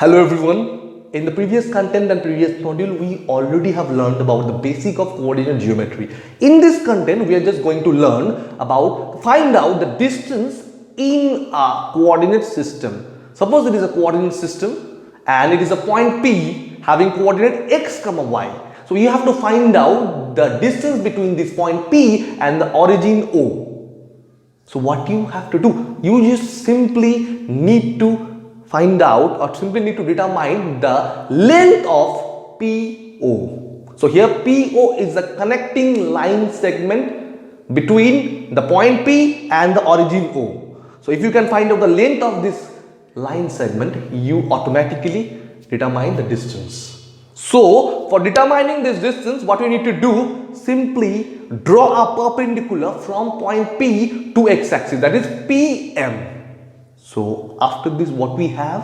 Hello everyone. In the previous content and previous module, we already have learned about the basic of coordinate geometry. In this content, we are just going to learn about find out the distance in a coordinate system. Suppose it is a coordinate system and it is a point P having coordinate x comma y. So you have to find out the distance between this point P and the origin O. So what you have to do? You just simply need to find out or simply need to determine the length of PO. So here PO is the connecting line segment between the point P and the origin O. So if you can find out the length of this line segment, you automatically determine the distance. So for determining this distance, what we need to do, simply draw a perpendicular from point P to x-axis, that is PM. So after this, what we have?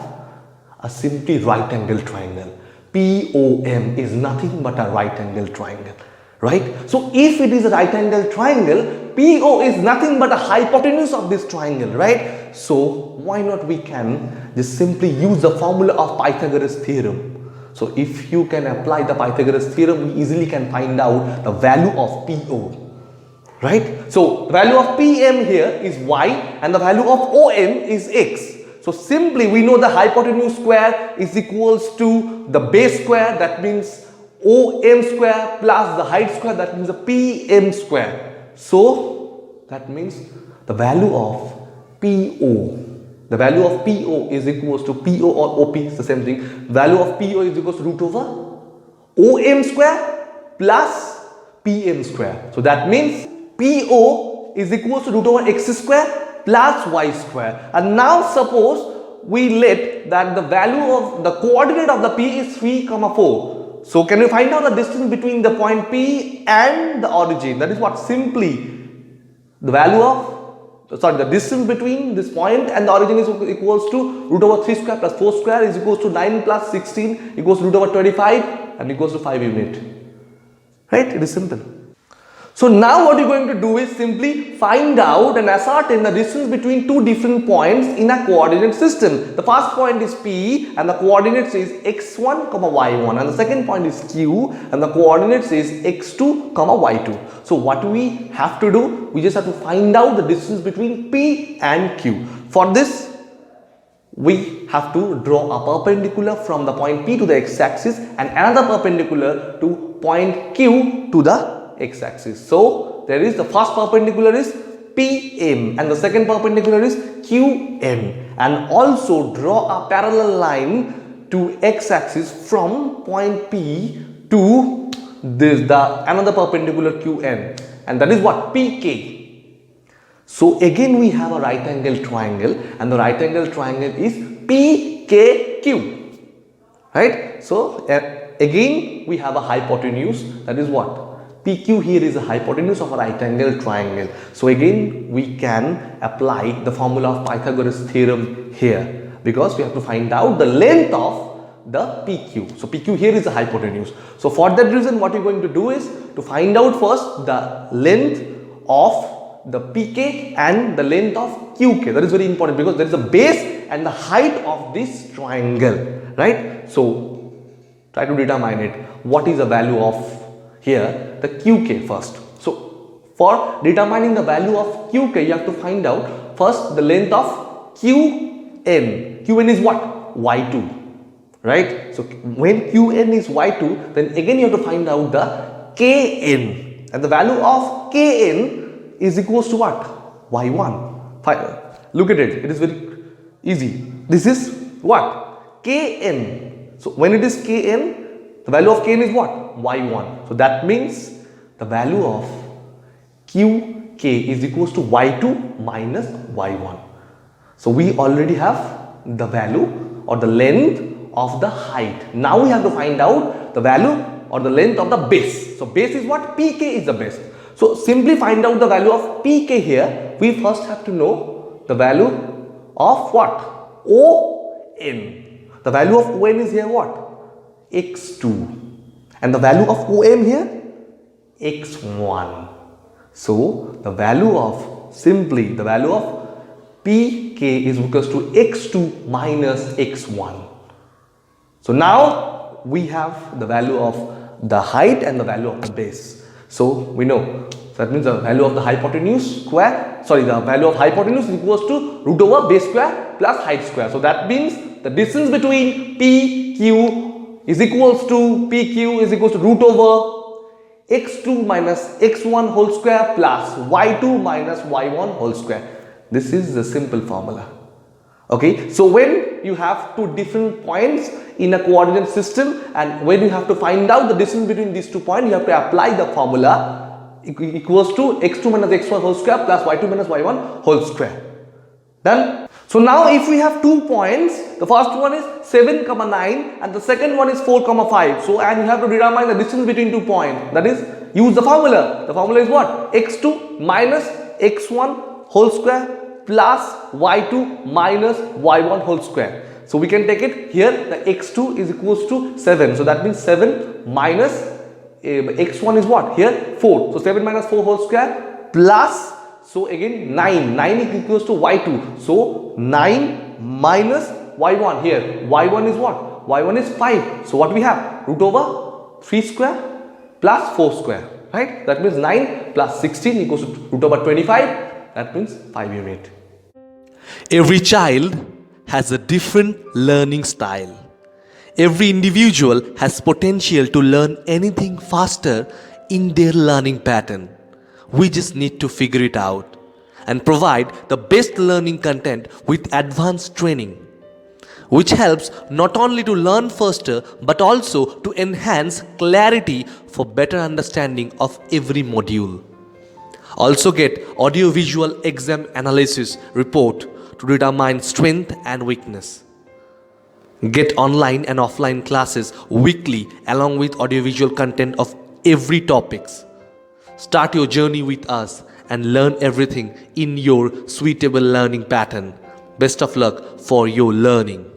A simply right angle triangle. POM is nothing but a right angle triangle, right? So if it is a right angle triangle, PO is nothing but a hypotenuse of this triangle, right? So why not we can just simply use the formula of Pythagoras theorem. So if you can apply the Pythagoras theorem, we easily can find out the value of PO. Right? So the value of PM here is y and the value of OM is x. So simply we know the hypotenuse square is equals to the base square, that means OM square, plus the height square, that means the PM square. So that means the value of PO. The value of PO is equals to PO or OP, it's the same thing. Value of PO is equals to root over OM square plus PM square. So that means PO is equals to root over x square plus y square. And now suppose we let that the value of the coordinate of the P is 3, 4. So can you find out the distance between the point P and the origin? That is what simply the value of, the distance between this point and the origin is equals to root over 3 square plus 4 square is equals to 9 plus 16 equals to root over 25 and equals to 5 unit. Right? It is simple. So now what you're going to do is simply find out and ascertain the distance between two different points in a coordinate system. The first point is P and the coordinates is x1, y1, and the second point is Q and the coordinates is x2, y2. So what we have to do, we just have to find out the distance between P and Q. For this, we have to draw a perpendicular from the point P to the x-axis and another perpendicular to point Q to the x-axis. So there is the first perpendicular is PM and the second perpendicular is QN, and also draw a parallel line to x-axis from point P to another perpendicular QN, and that is what PK. So again we have a right angle triangle and the right angle triangle is PKQ, right? So again we have a hypotenuse, that is what? PQ here is a hypotenuse of a right angle triangle. So again we can apply the formula of Pythagoras theorem here, because we have to find out the length of the PQ. So PQ here is a hypotenuse. So for that reason, what you're going to do is to find out first the length of the PK and the length of QK. That is very important because there is a base and the height of this triangle, right? So try to determine it. What is the value of here the QK first? So for determining the value of QK, you have to find out first the length of QN. QN is what? Y2, right? So when QN is Y2, then again you have to find out the KN, and the value of KN is equals to what? Y1. Look at it, it is very easy. This is what? KN. So when it is KN, the value of Kn is what? Y1. So that means the value of Qk is equals to Y2 minus Y1. So we already have the value or the length of the height. Now we have to find out the value or the length of the base. So base is what? PK is the base. So simply find out the value of PK here. We first have to know the value of what? ON. The value of ON is here what? X2, and the value of OM here X1. So the value of PK is equals to X2 minus X1. So now we have the value of the height and the value of the base. So we know, so that means the value of the hypotenuse square, sorry, the value of hypotenuse is equals to root over base square plus height square. So that means the distance between PQ is equals to root over x2 minus x1 whole square plus y2 minus y1 whole square. This is the simple formula. Okay, so when you have two different points in a coordinate system and when you have to find out the distance between these 2 points, you have to apply the formula equals to x2 minus x1 whole square plus y2 minus y1 whole square. Done? So now if we have 2 points, the first one is 7, 9 and the second one is 4, 5. So and you have to determine the distance between 2 points. That is, use the formula. The formula is what? x2 minus x1 whole square plus y2 minus y1 whole square. So we can take it here, the x2 is equals to 7. So that means 7 minus x1 is what? Here 4. So 7 minus 4 whole square plus, so again 9. 9 is equals to y2. So 9 minus y1 here. y1 is what? y1 is 5. So what we have? Root over 3 square plus 4 square. Right? That means 9 plus 16 equals to root over 25. That means 5 unit. Every child has a different learning style. Every individual has potential to learn anything faster in their learning pattern. We just need to figure it out and provide the best learning content with advanced training, which helps not only to learn faster but also to enhance clarity for better understanding of every module. Also get audio-visual exam analysis report to determine strength and weakness. Get online and offline classes weekly along with audiovisual content of every topics. Start your journey with us and learn everything in your suitable learning pattern. Best of luck for your learning.